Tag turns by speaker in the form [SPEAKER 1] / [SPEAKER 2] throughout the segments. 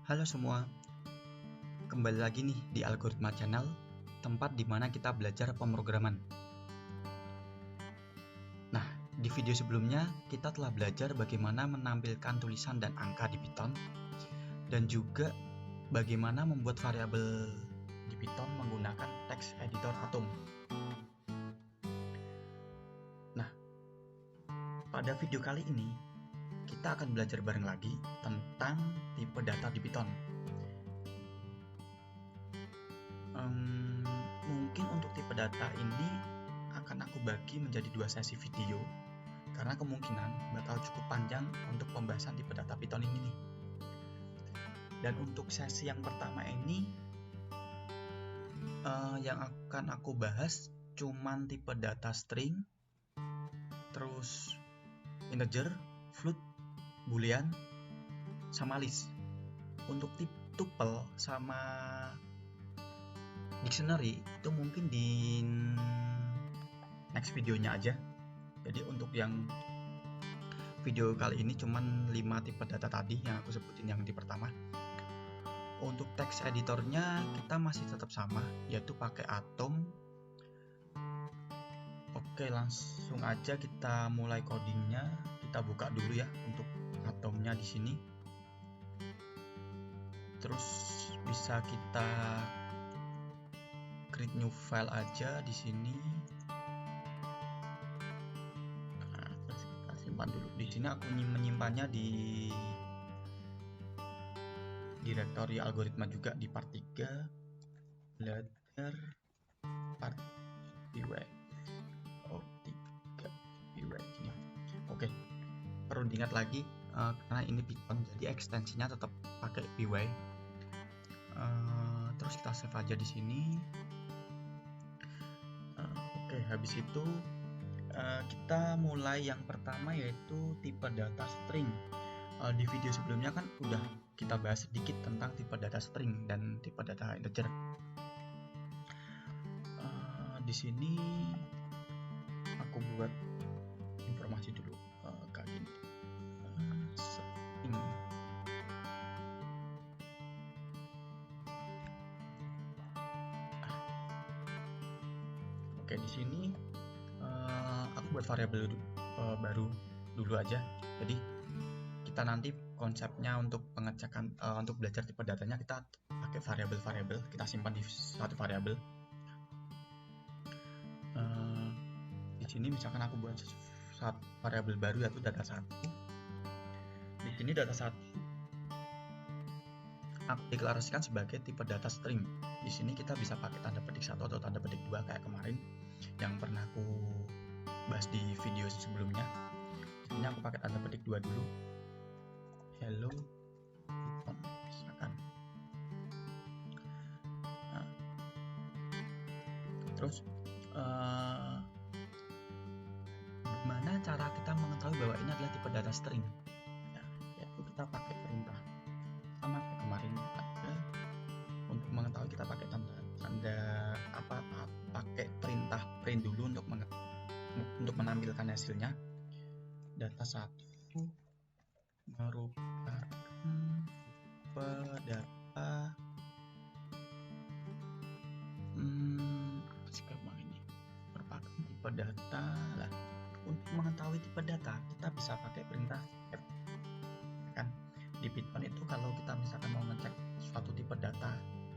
[SPEAKER 1] Halo semua, kembali lagi nih di Algoritma Channel, tempat di mana kita belajar pemrograman. Nah, di video sebelumnya kita telah belajar bagaimana menampilkan tulisan dan angka di Python, dan juga bagaimana membuat variabel di Python menggunakan text editor Atom. Nah, pada video kali ini kita akan belajar bareng lagi tentang tipe data di Python. Mungkin untuk tipe data ini akan aku bagi menjadi 2 sesi video karena kemungkinan bakal cukup panjang untuk pembahasan tipe data Python ini nih. Dan untuk sesi yang pertama ini yang akan aku bahas cuman tipe data string, terus integer, float, boolean, sama list. Untuk tuple sama dictionary itu mungkin di next videonya aja. Jadi untuk yang video kali ini cuman 5 tipe data tadi yang aku sebutin yang di pertama. Untuk text editornya kita masih tetap sama, yaitu pakai Atom. Oke, langsung aja kita mulai codingnya. Kita buka dulu ya untuk Atomnya di sini. Terus bisa kita create new file aja di sini. Nah, terus kita simpan dulu. Di sini aku menyimpannya di direktori algoritma juga di part 3 belajar part py ini. Oke, perlu diingat lagi karena ini Python jadi ekstensinya tetap pakai py. Terus kita save aja di sini. Oke, habis itu kita mulai yang pertama yaitu tipe data string. Di video sebelumnya kan udah kita bahas sedikit tentang tipe data string dan tipe data integer. Di sini aku buat informasi dulu kayak gini. String. Oke, di sini aku buat variabel baru dulu aja. Jadi kita nanti konsepnya untuk pengecekan untuk belajar tipe datanya kita pakai variabel-variabel, kita simpan di suatu variabel. Di sini misalkan aku buat satu variabel baru yaitu data 1. Di sini data 1 aku deklarasikan sebagai tipe data string. Di sini kita bisa pakai tanda petik 1 atau tanda petik 2 kayak kemarin yang pernah aku bahas di video sebelumnya. Di sini aku pakai tanda petik 2 dulu. Hello Python misalkan. Nah, terus gimana cara kita mengetahui bahwa ini adalah tipe data string? Nah, yaitu kita pakai perintah sama kayak kemarin ada. Untuk mengetahui kita pakai pakai perintah print dulu untuk menampilkan hasilnya. Data 1 merupakan tipe data ini merupakan tipe data lah. Untuk mengetahui tipe data kita bisa pakai perintah type kan. Di Python itu kalau kita misalkan mau ngecek suatu tipe data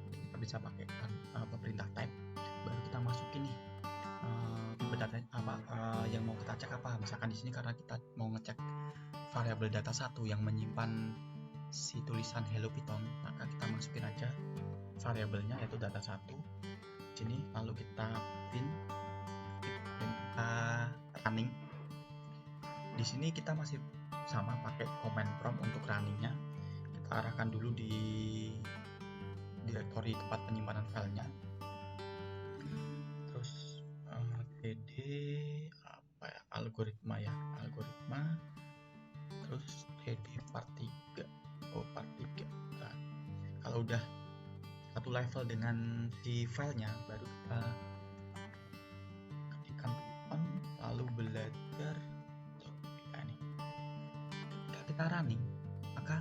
[SPEAKER 1] kita bisa pakai perintah type, baru kita masukin nih tipe data yang mau kita cek apa. Misalkan di sini karena kita mau ngecek variabel data 1 yang menyimpan si tulisan hello Python, maka kita masukin aja variabelnya yaitu data 1 di sini, lalu kita running. Di sini kita masih sama pakai command prompt untuk runningnya. Kita arahkan dulu di direktori tempat penyimpanan filenya. Terus td algoritma. Terus td part 3. Part 3. Nah, kalau udah satu level dengan si filenya, baru kita ketikkan Python lalu belajar. Ketika kita running, maka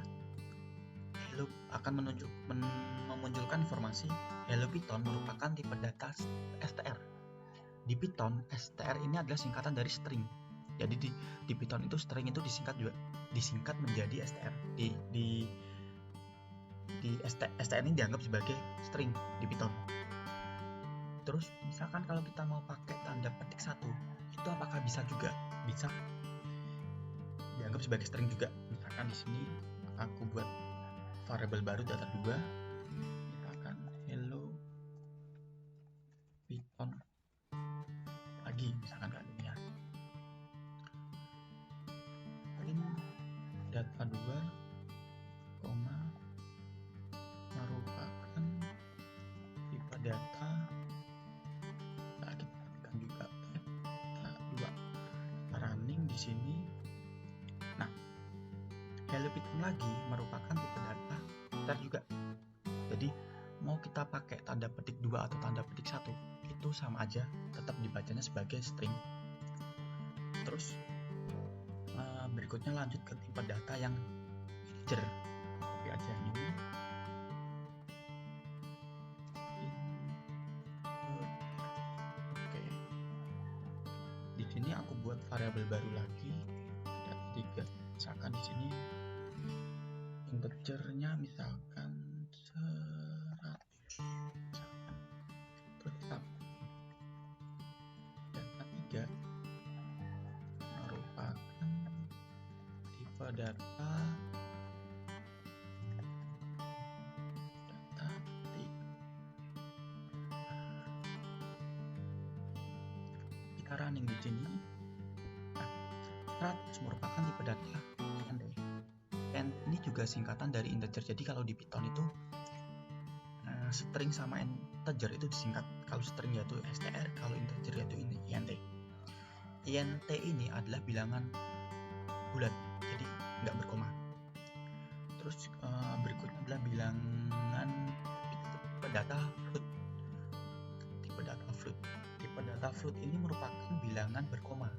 [SPEAKER 1] memunculkan informasi Hello Python merupakan tipe data str. Di Python, str ini adalah singkatan dari string. Jadi di Python itu string itu disingkat menjadi str. Di str ini dianggap sebagai string di Python. Terus misalkan kalau kita mau pakai tanda petik 1, itu apakah bisa juga? Bisa. Dianggap sebagai string juga. Misalkan di sini aku buat variabel baru data 2, misalkan hello Python lagi, misalkan kayak gini ya. Print data 2, merupakan tipe data. Nah, kita ketikkan juga data 2 running di sini. Nah, Hello Python lagi merupakan tipe data str juga. Jadi mau kita pakai tanda petik 2 atau tanda petik 1 itu sama aja, tetap dibacanya sebagai string. Terus berikutnya lanjut ke tipe data yang integer. Copy aja ini. Oke. Di sini aku buat variabel baru lagi, data 3. Misalkan di sini integernya misalkan 100. Terus data 3 merupakan tipe data petik. Kita running di sini. Nah, 100 merupakan tipe data int. Int ini juga singkatan dari integer. Jadi kalau di Python itu string sama integer itu disingkat. Kalau string yaitu str, kalau integer yaitu int. Int ini adalah bilangan bulat, jadi nggak berkoma. Terus berikutnya adalah bilangan tipe data float. Tipe data float ini merupakan bilangan berkoma,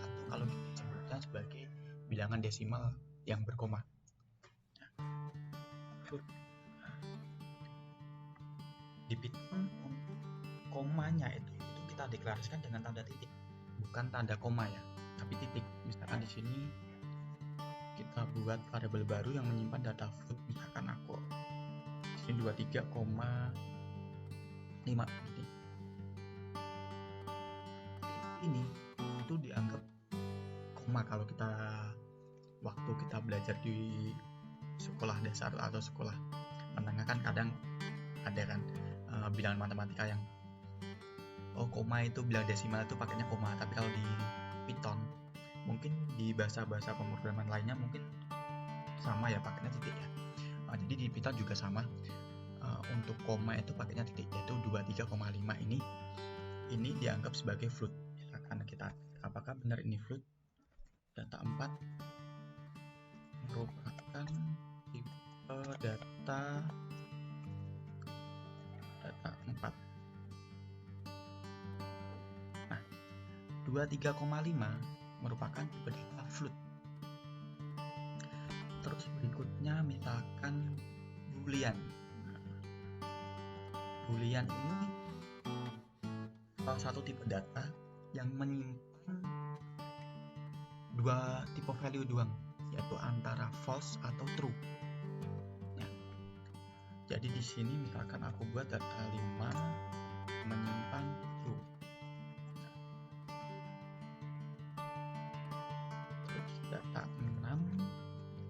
[SPEAKER 1] atau kalau kita sebutkan sebagai bilangan desimal yang berkoma. Float. Di Python komanya itu kita deklarasikan dengan tanda titik, bukan tanda koma ya, tapi titik. Misalkan di sini kita buat variabel baru yang menyimpan data float, misalkan aku di sini 23,5 gitu. Ini itu dianggap koma kalau kita waktu kita belajar di sekolah dasar atau sekolah menengah, kan kadang ada kan bilangan matematika yang koma itu bilangan desimal itu pakainya koma, tapi kalau di Python mungkin di bahasa-bahasa pemrograman lainnya mungkin sama ya, pakainya titik ya. Jadi di Python juga sama, untuk koma itu pakainya titik, yaitu 23,5 ini dianggap sebagai float. Misalkan kita apakah benar ini float. Data 4 merupakan tipe data 4. Nah, 23,5 merupakan tipe data float. Terus berikutnya misalkan boolean. Boolean ini salah satu tipe data yang menyimpan dua tipe value doang, yaitu antara false atau true. Jadi di sini misalkan aku buat data 5 menyimpan true. Terus data 6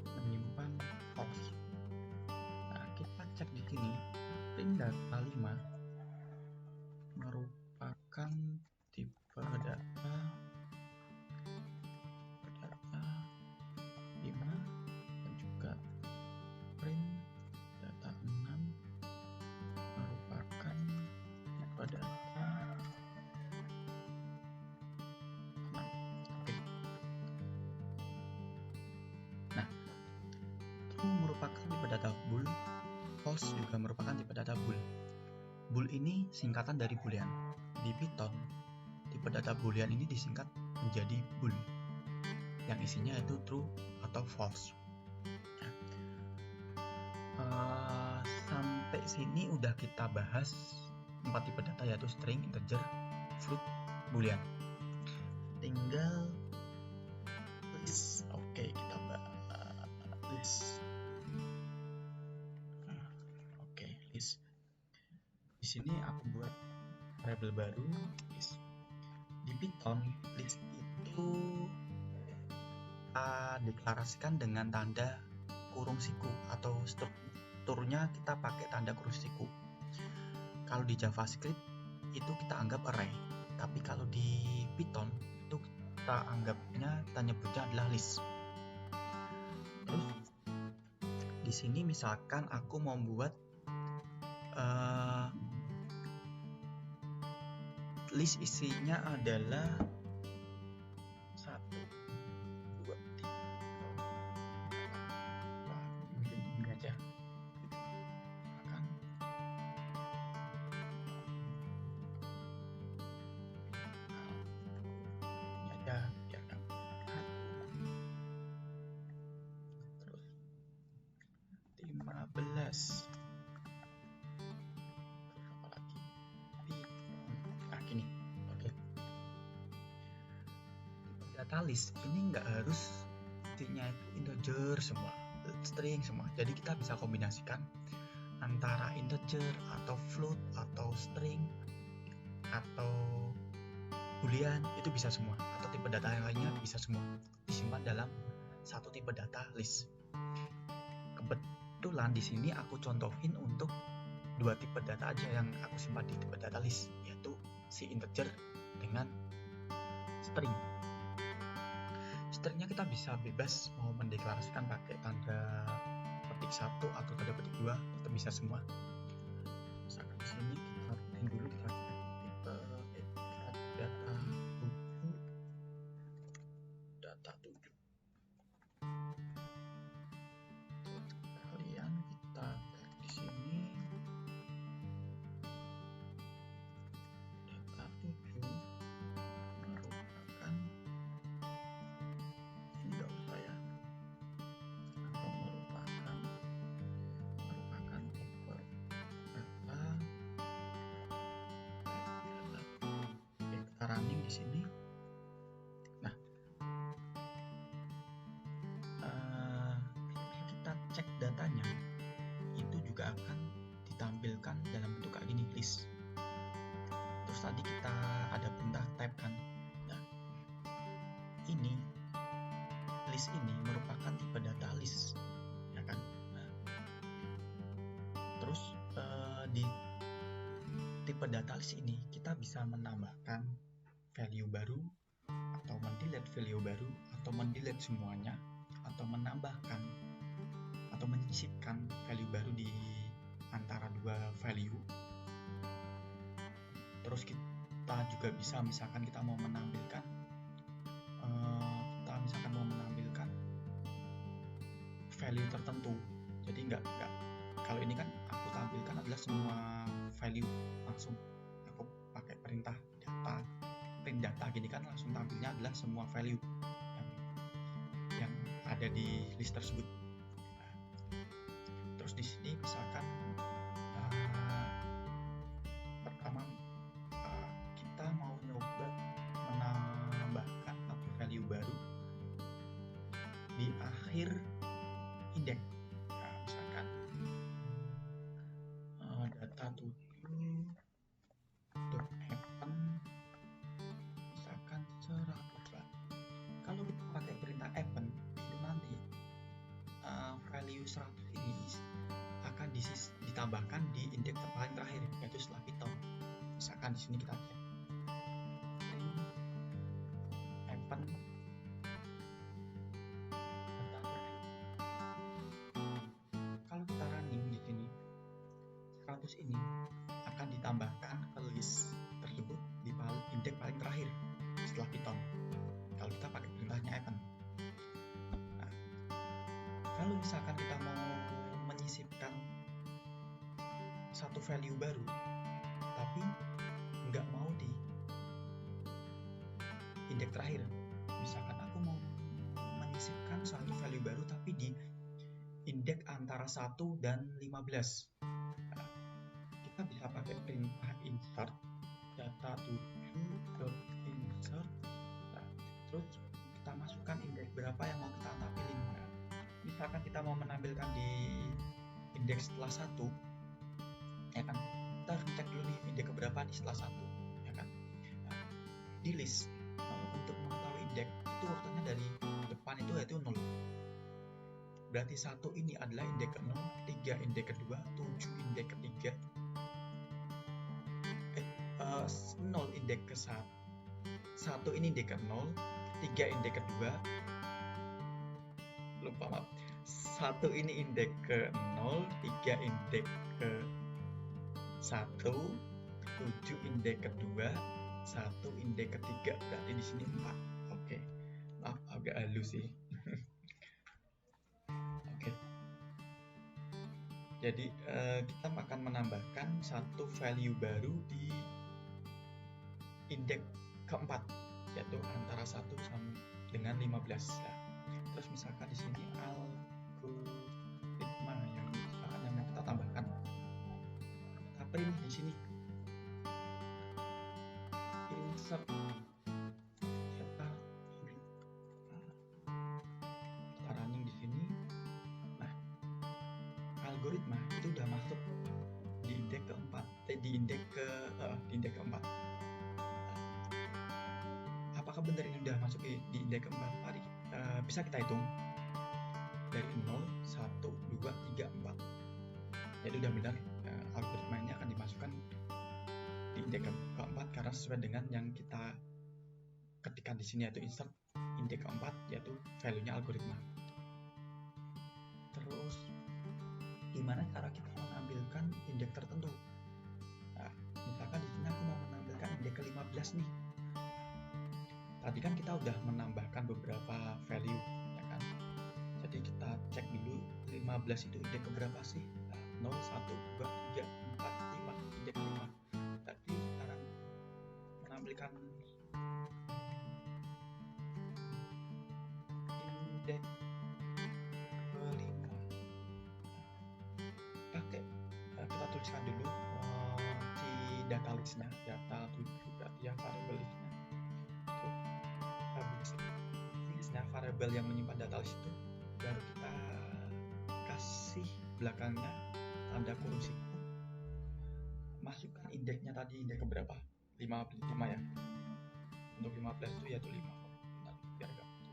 [SPEAKER 1] menyimpan false. Nah, kita cek di sini, print data 5 merupakan tipe data 5, dan juga print data 6 merupakan tipe data 6. Oke. Nah, true merupakan tipe data bool, false juga merupakan tipe data bool. Bool ini singkatan dari boolean. Di Python, tipe data boolean ini disingkat menjadi bool, yang isinya itu true atau false. sampai sini udah kita bahas 4 tipe data, yaitu string, integer, float, boolean. Tinggal list. Oke, kita bahas list. Oke, list. Di sini aku buat variabel baru list. Di Python, list itu deklarasikan dengan tanda kurung siku, atau strukturnya kita pakai tanda kurung siku. Kalau di JavaScript itu kita anggap array, tapi kalau di Python itu kita anggapnya, kita nyebutnya adalah list. Terus di sini misalkan aku mau buat list, isinya adalah 1, 2, 3. Mungkin ini aja. Misalkan ini aja biar gampang. Terus 15. Gini, oke. Data list ini nggak harus intinya itu integer semua, string semua. Jadi kita bisa kombinasikan antara integer atau float atau string atau boolean, itu bisa semua, atau tipe data yang lainnya bisa semua disimpan dalam satu tipe data list. Kebetulan di sini aku contohin untuk 2 tipe data aja yang aku simpan di tipe data list, yaitu si integer dengan string. Stringnya kita bisa bebas mau mendeklarasikan pakai tanda petik 1 atau tanda petik 2, itu bisa semua. Misalkan di sini kita bikin dulu, kita tipe data 7. Kalian kita di sini data 7 merupakan, ini enggak usah ya, atau merupakan tipe data running di sini. Nah, kita cek datanya itu juga akan ditampilkan dalam bentuk kayak gini, list. Terus tadi kita ada perintah type kan. Nah, ini list ini merupakan tipe data list, ya kan. Nah, terus di tipe data list ini kita bisa menambahkan value baru, atau mendelete value baru, atau mendelete semuanya, atau menambahkan atau menyisipkan value baru di antara 2 value. Terus kita juga bisa, misalkan kita mau menampilkan value tertentu. Jadi enggak, kalau ini kan aku tampilkan adalah semua value, langsung aku pakai perintah data, print data gini kan, langsung tampilnya adalah semua value yang ada di list tersebut. Nah, terus di sini misalkan pertama kita mau nyoba menambahkan satu value baru di akhir indeks. Nah, misalkan data 7.happen misalkan 100 lah. Kalau kita pakai perintah happen itu nanti value 100 ini akan ditambahkan di indeks paling terakhir, yaitu setelah Python. Misalkan di sini kita cek happen ini akan ditambahkan ke list tersebut di indeks paling terakhir setelah Python, kalau kita pakai perintahnya happen. Nah, kalau misalkan kita mau menyisipkan satu value baru tapi nggak mau di indeks terakhir, misalkan aku mau menyisipkan satu value baru tapi di indeks antara 1 dan 15. Nah, kita pakai perintah insert data 7.insert. Nah, terus kita masukkan indeks berapa yang mau kita tampilin. Nah, misalkan kita mau menampilkan di indeks setelah 1, ya kan, kita harus cek dulu nih indeks keberapa nih setelah 1, ya kan. Nah, di list untuk mengetahui indeks itu urutannya dari depan itu yaitu 0. Berarti 1 ini adalah indeks ke-0, 3 indeks kedua, 7 indeks ketiga, 0 indeks ke-1, 1 ini indeks ke-0, 3 indeks kedua, lupa maaf, 1 ini indeks ke-0, 3 indeks ke-1, 7 indeks kedua, 1 indeks ketiga, berarti di sini 4. Oke, maaf agak halus sih. Oke. Jadi kita akan menambahkan satu value baru di indeks keempat, yaitu antara 1 sampai dengan 15. Nah, terus misalkan di sini algoritma yang mau kita tambahkan, kita print di sini insert data, kita running di sini. Nah, algoritma itu udah masuk di indeks keempat, di indeks keempat. Apakah benar ini udah masuk di indeks keempat? Mari bisa kita hitung dari 0, 1, 2, 3, 4. Jadi udah benar, algoritma ini akan dimasukkan di indeks keempat karena sesuai dengan yang kita ketikkan di sini, yaitu insert indeks keempat, yaitu value-nya algoritma. Terus gimana cara kita mengambilkan indeks tertentu? Nah, misalkan di sini aku mau menambahkan indeks ke-15 nih. Tadi kan kita udah menambahkan beberapa value, ya kan? Jadi kita cek dulu 15 itu indeks keberapa sih? Nah, 0, 1, 2, 3, 4, 5, indeks 5. Tapi sekarang menambilkan indeks ke-5. Pakai kita tuliskan dulu di data listnya, data 7 berarti ya variable listnya. Listnya variable yang menyimpan data list itu, baru kita kasih belakangnya tanda kurung siku, masukkan indeksnya tadi, indeks keberapa? 5 ya. Untuk 15 itu yaitu 5. Biar agak begini,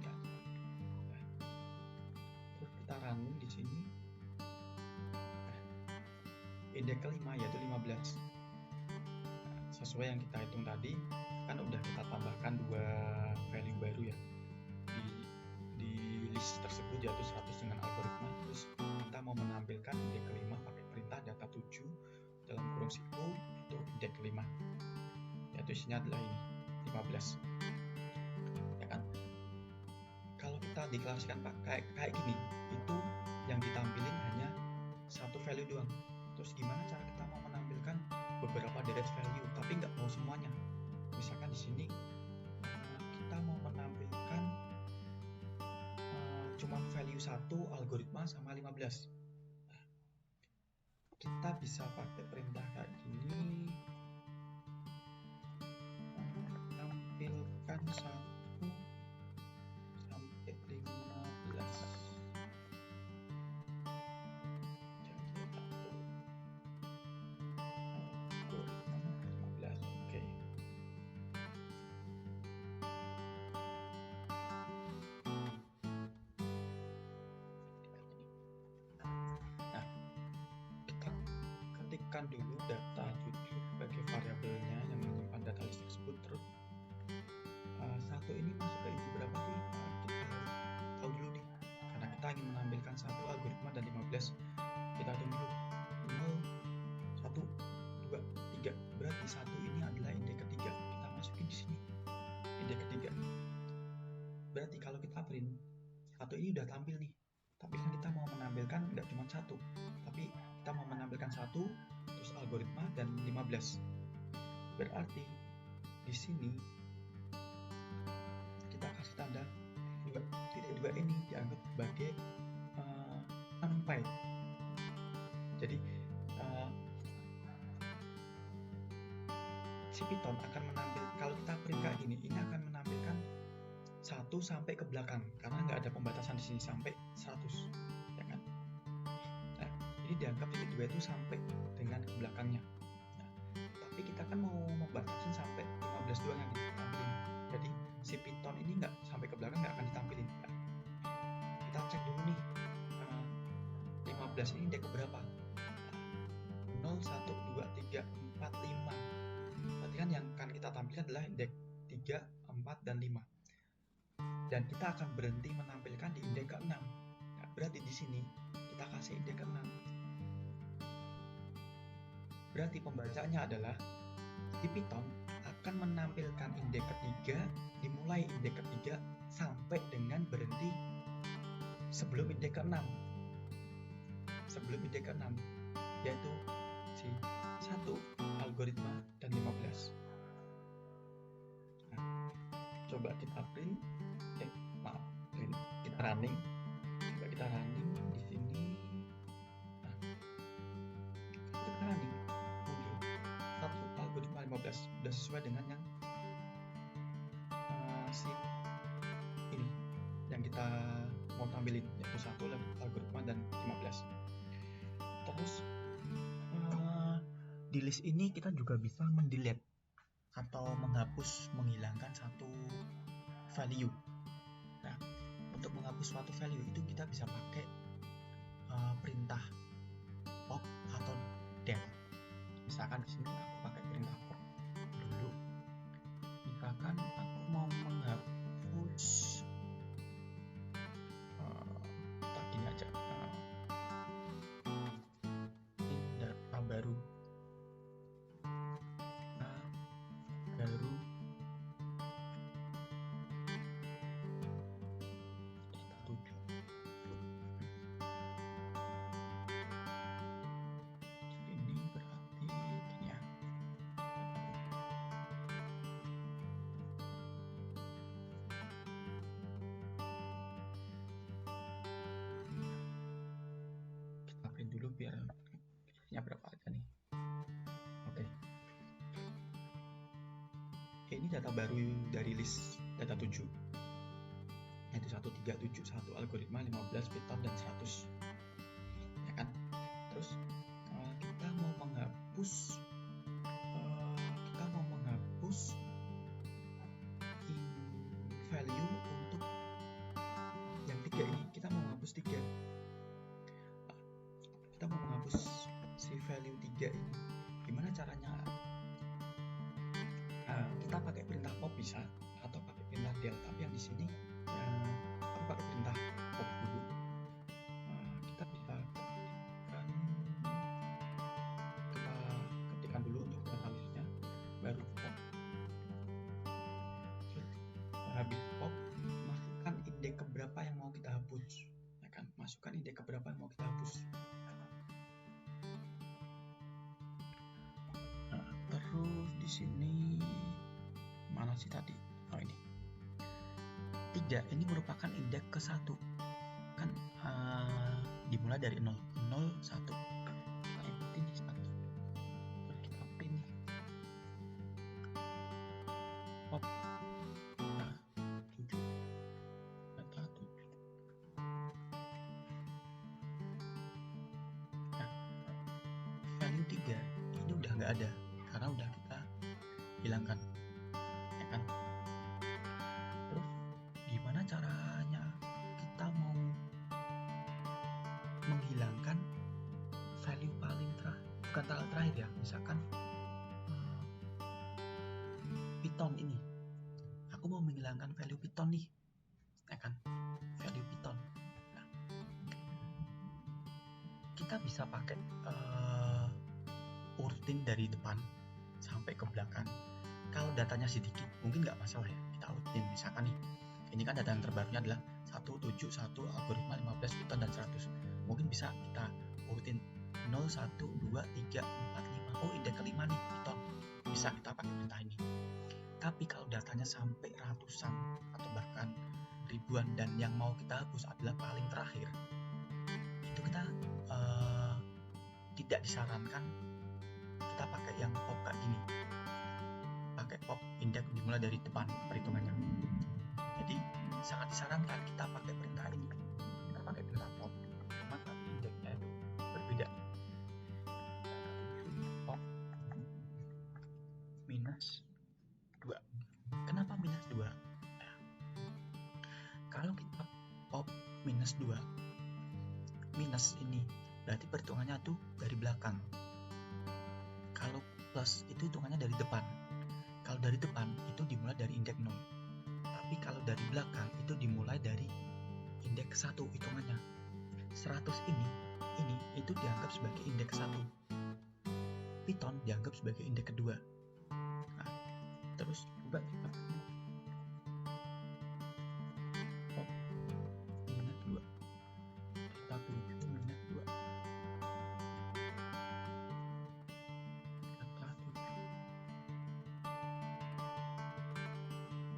[SPEAKER 1] nah, terus kita running di sini. Indeks ke-5 yaitu 15. Nah, sesuai yang kita hitung tadi, kan udah kita tambahkan 2 value baru ya di list tersebut, yaitu 100 dengan algoritma. Terus kita mau menampilkan indeks ke-5 pakai perintah data 7 dalam kurung siku itu indeks ke-5, yaitu isinya adalah ini 15, ya kan. Kalau kita deklarasikan pakai kayak gini, itu yang ditampilin hanya satu value doang. Terus gimana cara kita mau menampilkan beberapa deret value tapi nggak mau semuanya? Misalkan di sini kita mau menampilkan cuma value 1 algoritma sama 15. Nah, kita bisa pakai perintah kayak gini, tampilkan 1 sampai 15. Ketikkan dulu data 7 sebagai variabelnya yang menyimpan data list tersebut. Terus 1 ini masuk ke isi berapa sih? Kita harus tahu dulu nih, karena kita ingin menampilkan 1 algoritma dan 15. Kita hitung dulu 0, 1, 2, 3. Berarti 1 ini adalah indeks ketiga. Kita masukin di sini indeks ketiga. Berarti kalau kita print 1 ini udah tampil nih, tapi kan kita mau menampilkan nggak cuma 1, tapi kita mau menampilkan 1 terus algoritma dan 15. Berarti di sini kita kasih tanda 2 ini dianggap sebagai sampai. Jadi si Python akan menampil, kalau kita print kayak gini, ini akan menampilkan 1 sampai ke belakang karena nggak ada pembatasan di sini sampai 100, ya kan? Nah, ini dianggap titik 2 itu sampai dengan ke belakangnya. Nah, tapi kita kan mau membatasin sampai 15 doang yang ditampilin. Jadi si Python ini nggak sampai ke belakang, nggak akan ditampilin. Nah, kita cek dulu nih, 15 ini indeks keberapa? 0, 1, 2, 3, 4, 5. Berarti kan yang akan kita tampilkan adalah indeks 3, 4, dan 5. Dan kita akan berhenti menampilkan di indeks ke-6. Nah, berarti di sini kita kasih indeks ke-6. Berarti pembacaannya adalah di Python akan menampilkan indeks ketiga, dimulai indeks ketiga sampai dengan berhenti sebelum indeks ke-6. Sebelum indeks ke-6, yaitu si 1, algoritma, dan 15. Nah, coba kita print, kita running. Coba kita running di sini. Nah, kita running muncul 1, algoritma, 15. Sudah sesuai dengan yang si ini yang kita mau tampilin, yaitu 1, algoritma, dan 15. Terus di list ini kita juga bisa mendelete atau menghapus, menghilangkan satu value. Nah, untuk menghapus suatu value itu kita bisa pakai perintah pop atau del. Misalkan di sini aku pakai perintah pop dulu. Misalkan aku mau menghapus tak gini aja, ini data baru. Dulu biar isinya berapa aja nih. Oke. Ini data baru dari list data 7, yaitu 1371, algoritma, 15, Python, dan 100, ya kan? Terus kita mau menghapus value untuk yang 3 ini. Kita mau menghapus 3. Kita mau menghapus si value 3 ini. Gimana caranya? Kita pakai perintah pop bisa, atau pakai perintah del. Tapi yang di sini aku pakai perintah pop dulu. Kita bisa ketikkan dulu untuk data listnya, baru pop. Habis pop, masukkan indeks keberapa yang mau kita hapus, ya kan? Masukkan indeks keberapa yang mau kita hapus. Terus di sini mana sih tadi? Oh, ini 3 ini merupakan indeks ke-1 kan, dimulai dari 0, 0, 1. Kita ikutin di 1. Terus kita print pop. Nah, 7, data 7. Nah, value 3 ini udah nggak ada karena udah kita hilangkan, ya kan? Terus gimana caranya kita mau menghilangkan value paling bukan terakhir ya, misalkan Python ini, aku mau menghilangkan value Python nih, ya kan? Value Python. Nah, kita bisa pakai urutin dari depan sampai ke belakang. Kalau datanya sedikit mungkin nggak masalah ya, kita urutin. Misalkan nih, ini kan data yang terbarunya adalah 171, algoritma, 15, Python, dan 100. Mungkin bisa kita urutin 0, 1, 2, 3, 4, 5. Oh, indeks ke-5 nih Python. Bisa kita pakai perintah ini. Tapi kalau datanya sampai ratusan atau bahkan ribuan dan yang mau kita hapus adalah paling terakhir, itu kita tidak disarankan kita pakai yang pop kayak gini. pakai pop indeks dimulai dari depan perhitungannya. Jadi sangat disarankan kita pakai perintah ini. Kita pakai perintah pop, cuma tapi indeksnya itu berbeda. Pop minus 2. Kenapa minus 2? Nah, kalau kita pop minus 2, minus ini berarti perhitungannya tuh dari belakang. Kalau plus itu hitungannya dari depan. Kalau dari depan itu dimulai dari indeks 0. Tapi kalau dari belakang itu dimulai dari indeks 1 hitungannya. 100 ini itu dianggap sebagai indeks 1. Python dianggap sebagai indeks kedua. Nah, terus coba kita pop minus 2. Kita tuju minus 2. Kita tuju.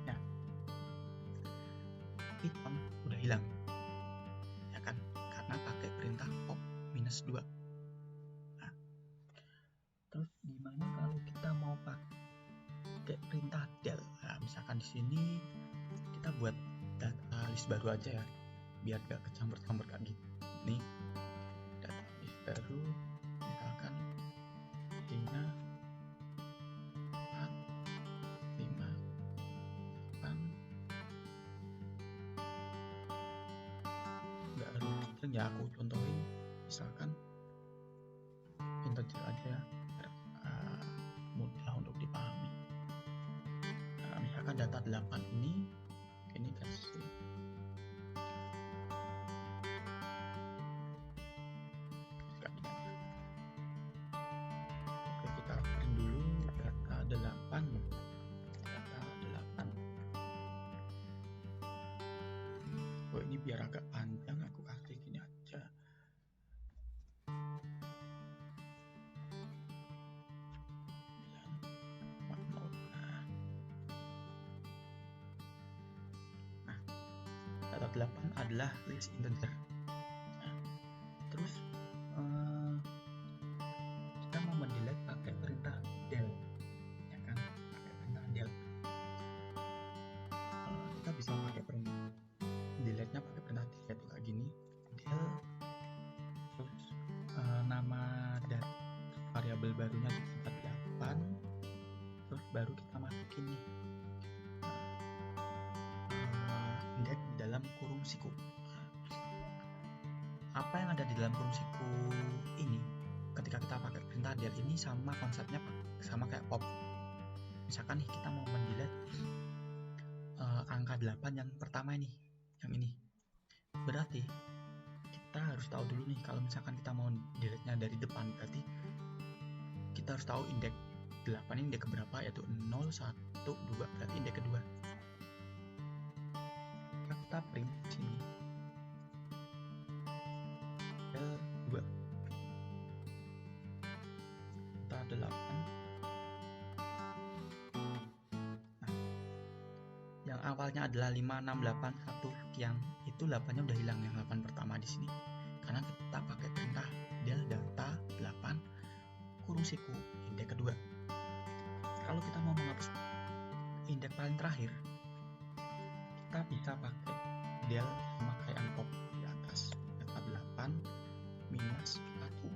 [SPEAKER 1] Nah, Python udah hilang. Ya kan? Karena pakai perintah pop minus 2. Nah, terus gimana kalau kita mau pakai perintah del? Nah, misalkan di sini kita buat data list baru aja ya, biar gak kecampur-campur kayak gitu. Nih, data list baru, misalkan 5, 4, 5, 8. Nggak harus string ya, aku contohin misalkan integer aja ya, biar mudah untuk dipahami. Nah, misalkan data 8 ini kasih oke, kita print dulu data 8. Oh, ini biar agak panjang aku kasih gini aja. Nah, data 8 adalah list integer. Nah, terus kita mau mendelete pakai perintah del, ya kan? Pakai perintah del. Kita bisa pakai perintah delete-nya pakai perintah delete kayak gini, del, terus nama dan variabel barunya di tempat 8, terus baru kita masukin nih indeks di dalam kurung siku. Apa yang ada di dalam kurung siku ini ketika kita pakai perintah del ini sama konsepnya sama kayak pop. Misalkan nih kita mau mendelete angka 8 yang pertama ini, yang ini. Berarti kita harus tahu dulu nih, kalau misalkan kita mau delete-nya dari depan, berarti kita harus tahu indeks 8 ini indeks keberapa, yaitu 0, 1, 2, berarti indeks kedua. Kita print sini L2 data 8. Nah, yang awalnya adalah 5, 6, 8, 1 sekian, itu 8-nya udah hilang, yang 8 pertama di sini. Karena kita pakai perintah del data 8 kurung siku indeks kedua. Kalau kita mau menghapus indeks paling terakhir, kita bisa pakai del sama kayak yang pop di atas, data 8 minus 1.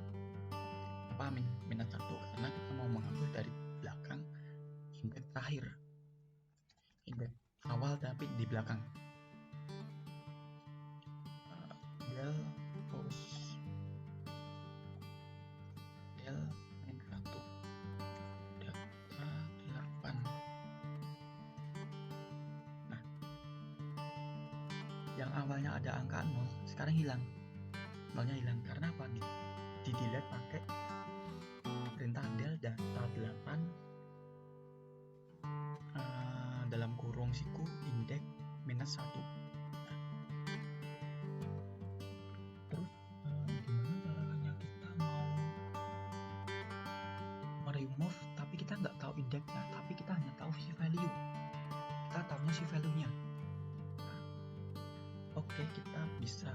[SPEAKER 1] Apa minus 1? Karena kita mau menghapus dari belakang indeks terakhir, indeks awal tapi di belakang. Del terus del minus 1 data 8. Nah, yang awalnya ada angka 0 sekarang hilang, 0-nya hilang. Karena apa? Di delete pakai perintah del data 8 dalam kurung siku indeks minus 1. Terus gimana caranya kita mau remove tapi kita nggak tahu indeksnya, tapi kita hanya tahu si value, kita tahunya si value nya. Oke, kita bisa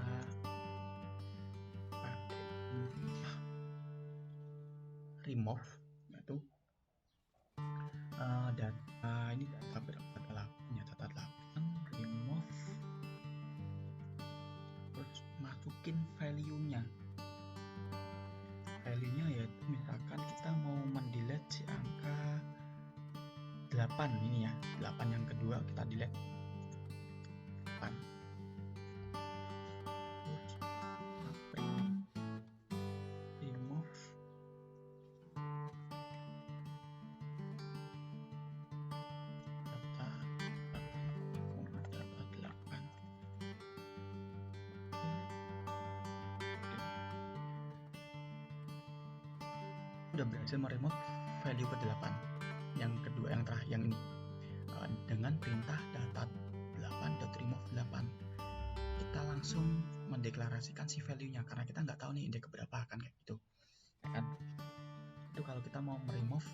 [SPEAKER 1] pakai remove, yaitu dan bikin value-nya. Value-nya yaitu misalkan kita mau mendelete si angka 8 ini ya, 8 yang kedua kita delete 8. Terus print remove data 8. Udah berhasil meremote value ke-8 yang kedua, yang terakhir, yang ini dengan perintah data8.remove 8 kita langsung mendeklarasikan si value-nya karena kita nggak tahu nih indeks keberapa kan, kayak gitu ya kan. Itu kalau kita mau meremove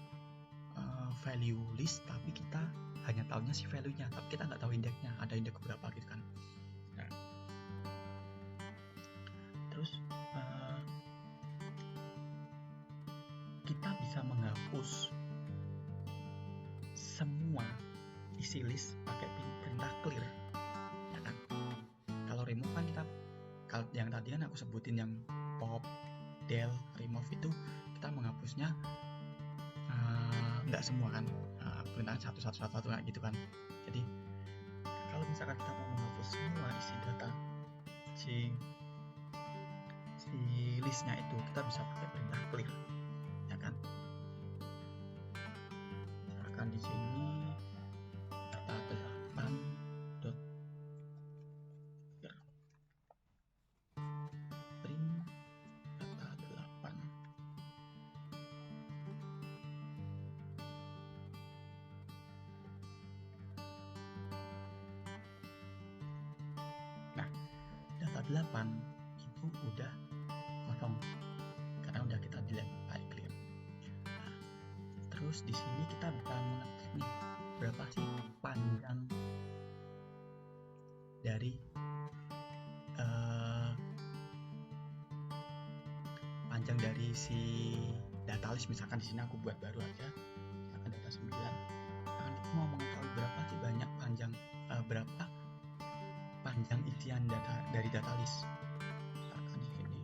[SPEAKER 1] value list tapi kita hanya tahunya si value-nya tapi kita nggak tahu indeksnya ada indeks keberapa gitu kan. Nah, terus kita bisa menghapus semua isi list pakai perintah clear ya kan. Kalau remove kan kita, kalau yang tadi kan aku sebutin yang pop, del, remove itu kita menghapusnya nggak semua kan, perintah satu gitu kan. Jadi kalau misalkan kita mau menghapus semua isi data si listnya itu, kita bisa pakai perintah clear ya kan. Misalkan di sini data8 dot clear print data8. Nah, data8 itu udah kosong karena udah kita delete file clear. Nah, terus di sini kita bisa mengecek nih berapa sih panjang dari si data list. Misalkan di sini aku buat baru aja, misalkan data 9. Misalkan kita mau mengetahui berapa sih banyak berapa panjang isian data dari data list. Misalkan di sini,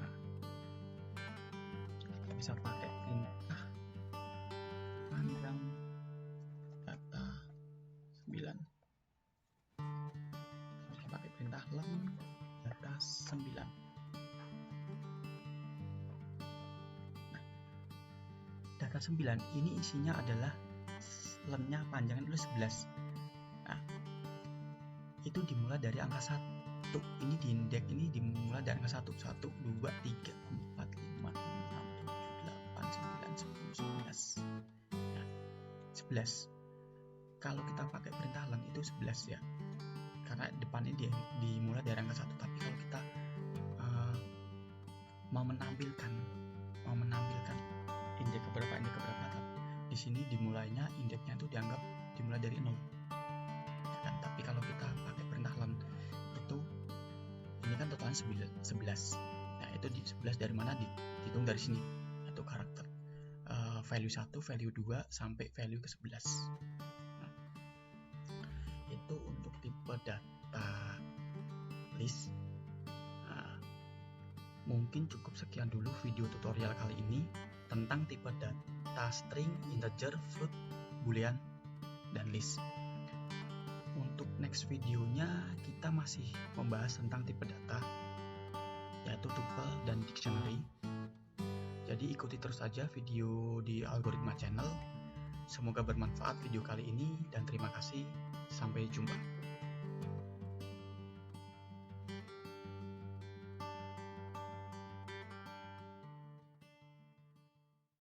[SPEAKER 1] nah, kita bisa pakai perintah panjang data 9. Kita pakai perintah length data 9. Data 9 ini isinya adalah lengthnya panjangnya itu 11. Nah, itu dimulai dari angka 1. Ini di indeks ini dimulai dari angka 1. 1, 2, 3, 4, 5, 6, 7, 8, 9, 10, 11. Nah, 11. Kalau kita pakai perintah length itu 11 ya. Karena depannya dimulai dari angka 1. Tapi kalau kita mau menampilkan indeks keberapa, di sini dimulainya indeksnya itu dianggap dimulai dari 0 kan. Tapi kalau kita pakai perintah length itu, ini kan totalnya 11. Nah, itu di 11 dari mana, dihitung dari sini, atau karakter value 1, value 2 sampai value ke 11. Nah, itu untuk tipe data list. Mungkin cukup sekian dulu video tutorial kali ini tentang tipe data string, integer, float, boolean, dan list. Untuk next videonya kita masih membahas tentang tipe data, yaitu tuple dan dictionary. Jadi ikuti terus saja video di Algoritma Channel. Semoga bermanfaat video kali ini dan terima kasih. Sampai jumpa.